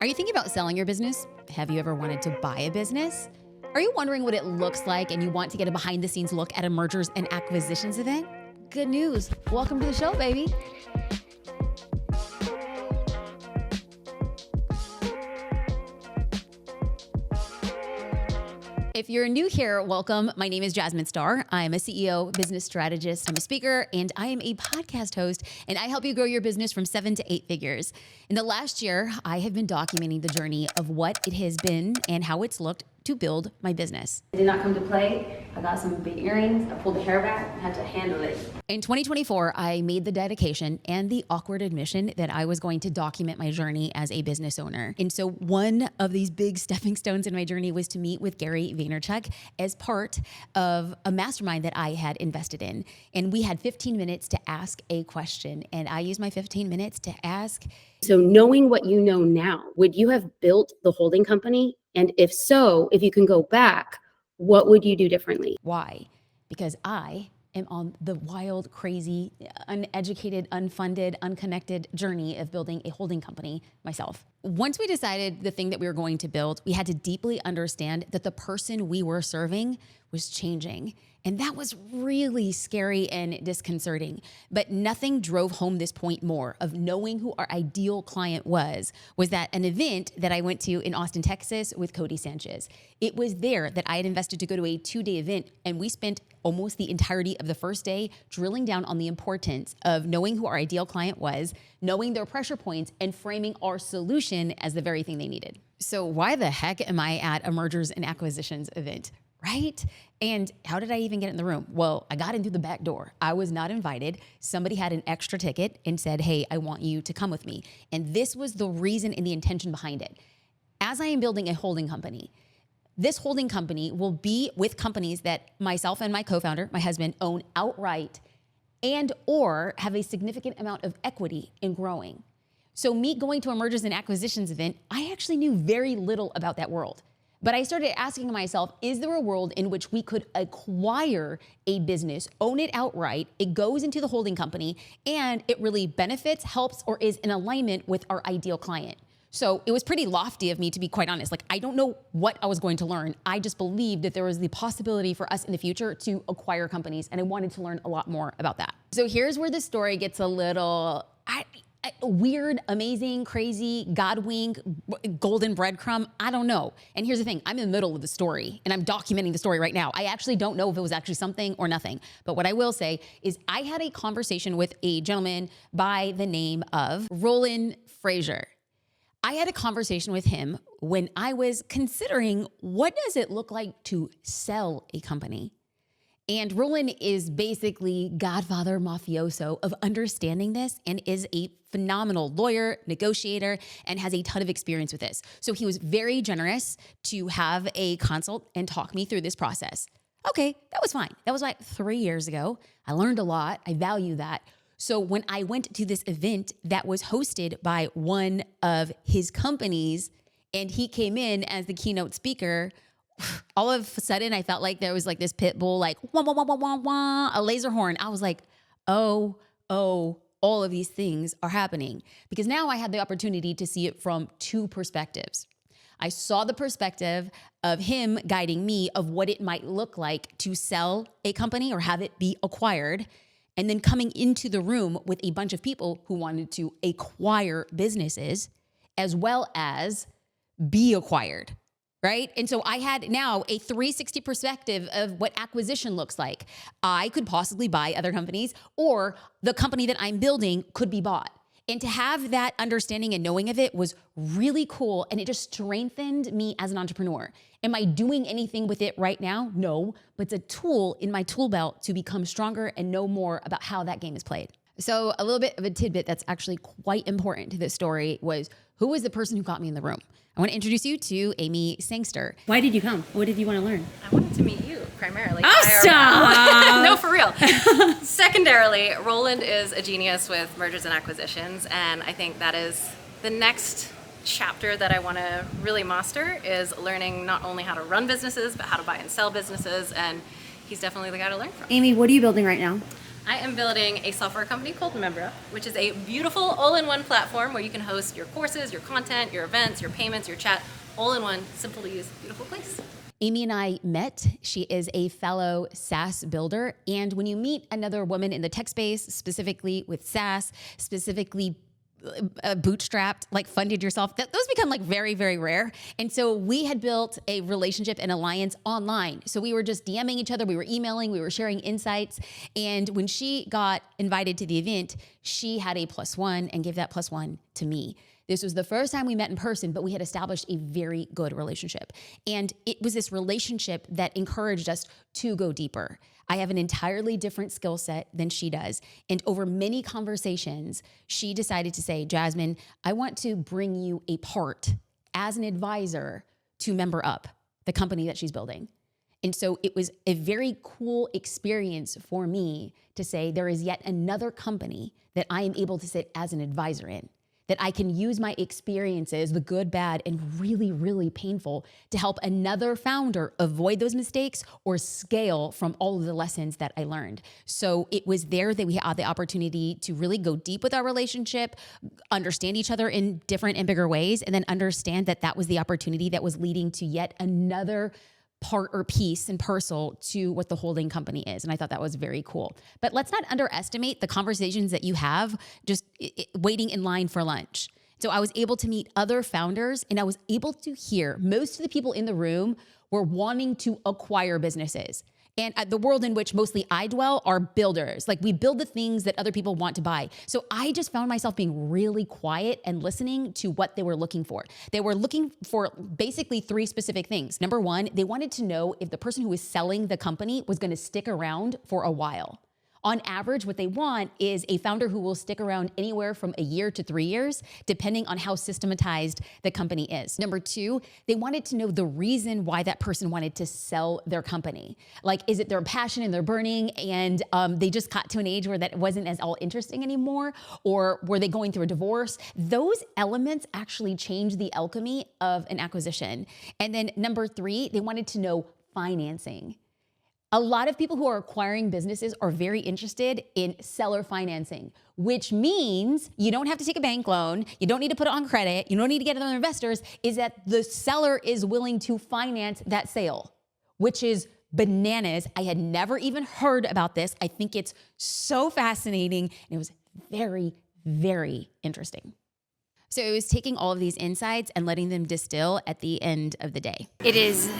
Are you thinking about selling your business? Have you ever wanted to buy a business? Are you wondering what it looks like and you want to get a behind the scenes look at a mergers and acquisitions event? Good news. Welcome to the show, baby. If you're new here, welcome. My name is Jasmine Starr. I'm a CEO, business strategist, I'm a speaker, and I am a podcast host, and I help you grow your business from 7 to 8 figures. In the last year, I have been documenting the journey of what it has been and how it's looked to build my business. It did not come to play. I got some big earrings. I pulled the hair back. I had to handle it. In 2024, I made the dedication and the awkward admission that I was going to document my journey as a business owner. And so one of these big stepping stones in my journey was to meet with Gary Vaynerchuk as part of a mastermind that I had invested in. And we had 15 minutes to ask a question. And I used my 15 minutes to ask. So knowing what you know now, would you have built the holding company? And if so, if you can go back, what would you do differently? Why? Because I am on the wild, crazy, uneducated, unfunded, unconnected journey of building a holding company myself. Once we decided the thing that we were going to build, we had to deeply understand that the person we were serving was changing. And that was really scary and disconcerting. But nothing drove home this point more of knowing who our ideal client was that an event that I went to in Austin, Texas with Cody Sanchez. It was there that I had invested to go to a 2-day event, and we spent almost the entirety of the first day drilling down on the importance of knowing who our ideal client was, knowing their pressure points, and framing our solution as the very thing they needed. So why the heck am I at a mergers and acquisitions event? Right? And how did I even get in the room? Well, I got in through the back door. I was not invited. Somebody had an extra ticket and said, hey, I want you to come with me. And this was the reason and the intention behind it. As I am building a holding company, this holding company will be with companies that myself and my co-founder, my husband, own outright and or have a significant amount of equity in growing. So me going to a mergers and acquisitions event, I actually knew very little about that world. But I started asking myself, is there a world in which we could acquire a business, own it outright, it goes into the holding company, and it really benefits, helps, or is in alignment with our ideal client? So it was pretty lofty of me, to be quite honest. Like, I don't know what I was going to learn. I just believed that there was the possibility for us in the future to acquire companies, and I wanted to learn a lot more about that. So here's where the story gets a little weird, amazing, crazy, God wink, golden breadcrumb. I don't know. And here's the thing. I'm in the middle of the story and I'm documenting the story right now. I actually don't know if it was actually something or nothing. But what I will say is I had a conversation with a gentleman by the name of Roland Frazier. I had a conversation with him when I was considering what does it look like to sell a company? And Roland is basically godfather mafioso of understanding this and is a phenomenal lawyer, negotiator, and has a ton of experience with this. So he was very generous to have a consult and talk me through this process. Okay, that was fine. That was like 3 years ago. I learned a lot. I value that. So when I went to this event that was hosted by one of his companies and he came in as the keynote speaker, all of a sudden, I felt like there was like this pit bull, like wah, wah, wah, wah, wah, wah, a laser horn. I was like, oh, all of these things are happening. Because now I had the opportunity to see it from 2 perspectives. I saw the perspective of him guiding me of what it might look like to sell a company or have it be acquired, and then coming into the room with a bunch of people who wanted to acquire businesses as well as be acquired. Right? And so I had now a 360 perspective of what acquisition looks like. I could possibly buy other companies, or the company that I'm building could be bought. And to have that understanding and knowing of it was really cool. And it just strengthened me as an entrepreneur. Am I doing anything with it right now? No, but it's a tool in my tool belt to become stronger and know more about how that game is played. So a little bit of a tidbit that's actually quite important to this story was, who was the person who got me in the room? I want to introduce you to Amy Sangster. Why did you come? What did you want to learn? I wanted to meet you primarily. Awesome! No, for real. Secondarily, Roland is a genius with mergers and acquisitions, and I think that is the next chapter that I want to really master, is learning not only how to run businesses, but how to buy and sell businesses, and he's definitely the guy to learn from. Amy, what are you building right now? I am building a software company called Membra, which is a beautiful all-in-one platform where you can host your courses, your content, your events, your payments, your chat, all in one, simple to use, beautiful place. Amy and I met. She is a fellow SaaS builder. And when you meet another woman in the tech space, specifically with SaaS, specifically bootstrapped, like funded yourself, those become like very, very rare. And so we had built a relationship and alliance online. So we were just DMing each other, we were emailing, we were sharing insights. And when she got invited to the event, she had a +1 and gave that +1 to me. This was the first time we met in person, but we had established a very good relationship. And it was this relationship that encouraged us to go deeper. I have an entirely different skill set than she does. And over many conversations, she decided to say, Jasmine, I want to bring you a part as an advisor to Member Up, the company that she's building. And so it was a very cool experience for me to say there is yet another company that I am able to sit as an advisor in, that I can use my experiences, the good, bad, and really, really painful, to help another founder avoid those mistakes or scale from all of the lessons that I learned. So it was there that we had the opportunity to really go deep with our relationship, understand each other in different and bigger ways, and then understand that that was the opportunity that was leading to yet another part or piece and parcel to what the holding company is. And I thought that was very cool. But let's not underestimate the conversations that you have just waiting in line for lunch. So I was able to meet other founders, and I was able to hear most of the people in the room were wanting to acquire businesses. And the world in which mostly I dwell are builders. Like, we build the things that other people want to buy. So I just found myself being really quiet and listening to what they were looking for. They were looking for basically 3 specific things. Number 1, they wanted to know if the person who was selling the company was going to stick around for a while. On average, what they want is a founder who will stick around anywhere from a year to 3 years, depending on how systematized the company is. Number 2, they wanted to know the reason why that person wanted to sell their company. Like, is it their passion and their burning, and they just got to an age where that wasn't as all interesting anymore? Or were they going through a divorce? Those elements actually change the alchemy of an acquisition. And then number 3, they wanted to know financing. A lot of people who are acquiring businesses are very interested in seller financing, which means you don't have to take a bank loan, you don't need to put it on credit, you don't need to get other investors, is that the seller is willing to finance that sale, which is bananas. I had never even heard about this. I think it's so fascinating, and it was very, very interesting. So it was taking all of these insights and letting them distill at the end of the day. It is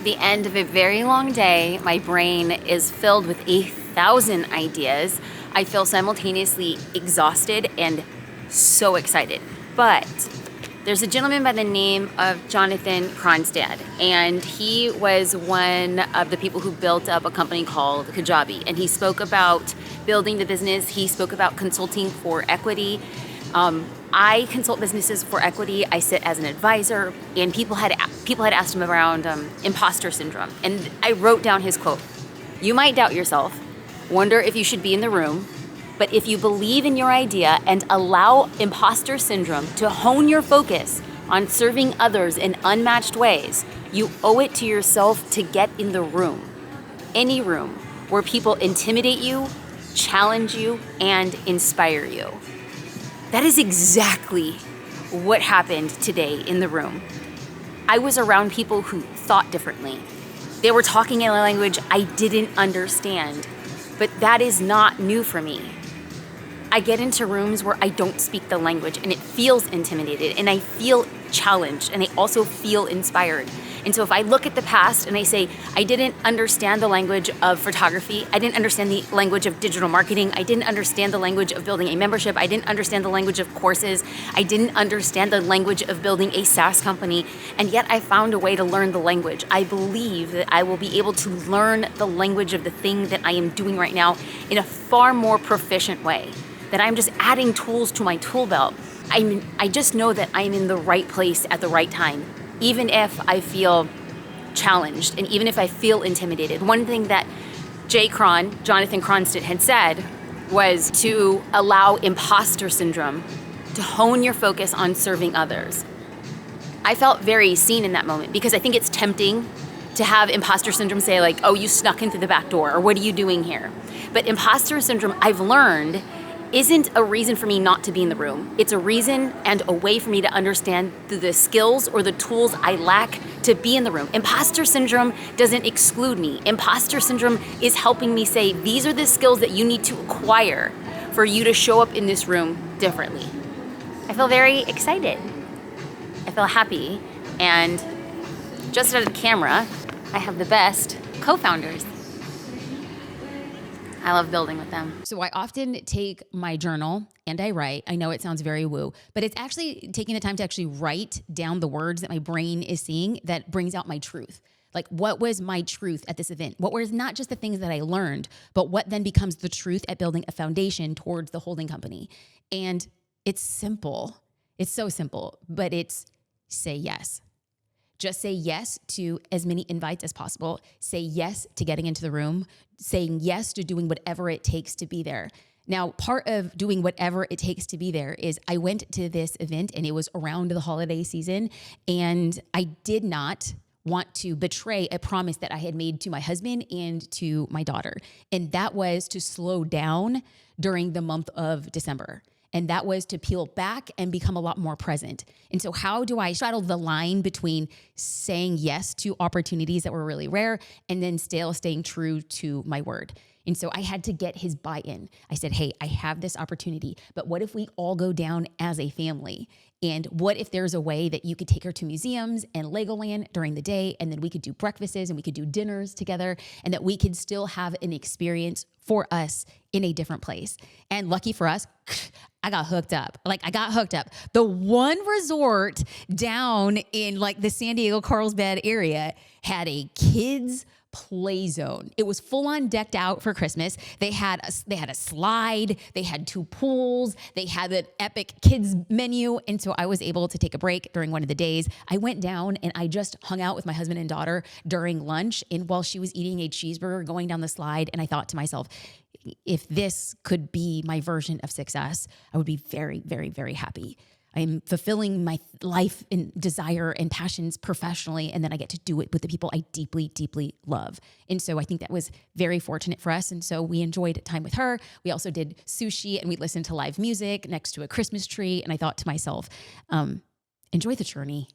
the end of a very long day. My brain is filled with 1,000 ideas. I feel simultaneously exhausted and so excited. But there's a gentleman by the name of Jonathan Kronstad, and he was one of the people who built up a company called Kajabi. And he spoke about building the business. He spoke about consulting for equity. I consult businesses for equity. I sit as an advisor, and people had asked him around imposter syndrome. And I wrote down his quote: "You might doubt yourself, wonder if you should be in the room, but if you believe in your idea and allow imposter syndrome to hone your focus on serving others in unmatched ways, you owe it to yourself to get in the room. Any room where people intimidate you, challenge you, and inspire you." That is exactly what happened today in the room. I was around people who thought differently. They were talking in a language I didn't understand, but that is not new for me. I get into rooms where I don't speak the language, and it feels intimidated, and I feel challenged, and I also feel inspired. And so if I look at the past and I say, I didn't understand the language of photography, I didn't understand the language of digital marketing, I didn't understand the language of building a membership, I didn't understand the language of courses, I didn't understand the language of building a SaaS company, and yet I found a way to learn the language. I believe that I will be able to learn the language of the thing that I am doing right now in a far more proficient way, that I'm just adding tools to my tool belt. I just know that I'm in the right place at the right time, even if I feel challenged and even if I feel intimidated. One thing that Jonathan Kronstad, had said was to allow imposter syndrome to hone your focus on serving others. I felt very seen in that moment, because I think it's tempting to have imposter syndrome say, like, oh, you snuck in through the back door, or what are you doing here? But imposter syndrome, I've learned, isn't a reason for me not to be in the room. It's a reason and a way for me to understand the skills or the tools I lack to be in the room. Imposter syndrome doesn't exclude me. Imposter syndrome is helping me say, these are the skills that you need to acquire for you to show up in this room differently. I feel very excited. I feel happy. And just at the camera, I have the best co-founders. I love building with them. So I often take my journal and I write. I know it sounds very woo, but it's actually taking the time to actually write down the words that my brain is seeing that brings out my truth. Like, what was my truth at this event? What was not just the things that I learned, but what then becomes the truth at building a foundation towards the holding company? And it's simple. It's so simple, but it's say yes. Just say yes to as many invites as possible. Say yes to getting into the room, saying yes to doing whatever it takes to be there. Now, part of doing whatever it takes to be there is I went to this event and it was around the holiday season, and I did not want to betray a promise that I had made to my husband and to my daughter. And that was to slow down during the month of December. And that was to peel back and become a lot more present. And so how do I straddle the line between saying yes to opportunities that were really rare and then still staying true to my word? And so I had to get his buy-in. I said, hey, I have this opportunity, but what if we all go down as a family? And what if there's a way that you could take her to museums and Legoland during the day, and then we could do breakfasts and we could do dinners together, and that we could still have an experience for us in a different place? And lucky for us, I got hooked up. The one resort down in like the San Diego Carlsbad area had a kids play zone. It was full on decked out for Christmas. They had a slide, they had 2 pools, they had an epic kids menu. And so I was able to take a break during one of the days. I went down and I just hung out with my husband and daughter during lunch, and while she was eating a cheeseburger going down the slide, and I thought to myself, if this could be my version of success, I would be very, very, very happy. I'm fulfilling my life and desire and passions professionally, and then I get to do it with the people I deeply, deeply love. And so I think that was very fortunate for us. And so we enjoyed time with her. We also did sushi and we listened to live music next to a Christmas tree. And I thought to myself, enjoy the journey,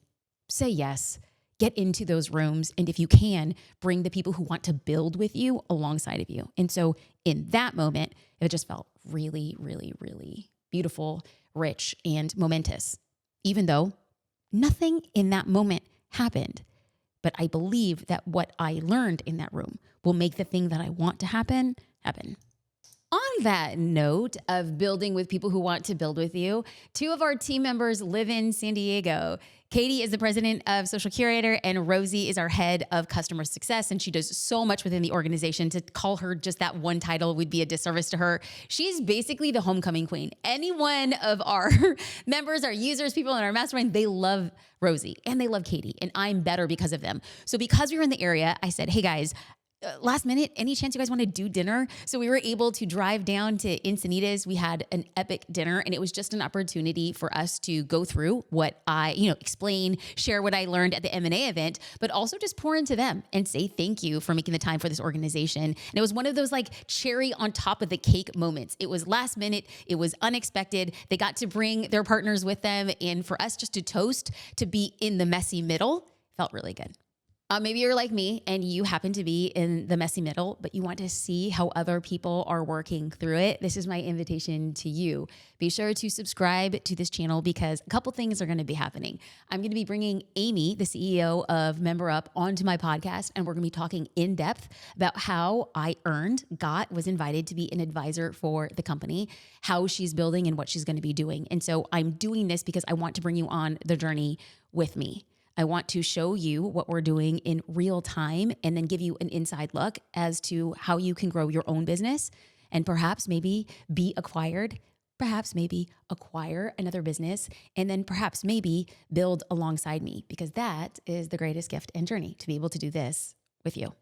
say yes, get into those rooms. And if you can, bring the people who want to build with you alongside of you. And so in that moment, it just felt really, really, really beautiful, rich, and momentous, even though nothing in that moment happened. But I believe that what I learned in that room will make the thing that I want to happen. On that note of building with people who want to build with you, 2 of our team members live in San Diego. Katie is the president of Social Curator, and Rosie is our head of customer success. And she does so much within the organization. To call her just that one title would be a disservice to her. She's basically the homecoming queen. Any one of our members, our users, people in our mastermind, they love Rosie and they love Katie, and I'm better because of them. So because we were in the area, I said, hey guys, last minute, any chance you guys want to do dinner? So we were able to drive down to Encinitas. We had an epic dinner, and it was just an opportunity for us to go through what I, explain, share what I learned at the M&A event, but also just pour into them and say thank you for making the time for this organization. And it was one of those like cherry on top of the cake moments. It was last minute. It was unexpected. They got to bring their partners with them. And for us just to toast, to be in the messy middle, felt really good. Maybe you're like me and you happen to be in the messy middle, but you want to see how other people are working through it. This is my invitation to you. Be sure to subscribe to this channel because a couple things are going to be happening. I'm going to be bringing Amy, the CEO of Member Up, onto my podcast, and we're going to be talking in depth about how was invited to be an advisor for the company, how she's building and what she's going to be doing. And so I'm doing this because I want to bring you on the journey with me. I want to show you what we're doing in real time and then give you an inside look as to how you can grow your own business and perhaps maybe be acquired, perhaps maybe acquire another business, and then perhaps maybe build alongside me, because that is the greatest gift and journey, to be able to do this with you.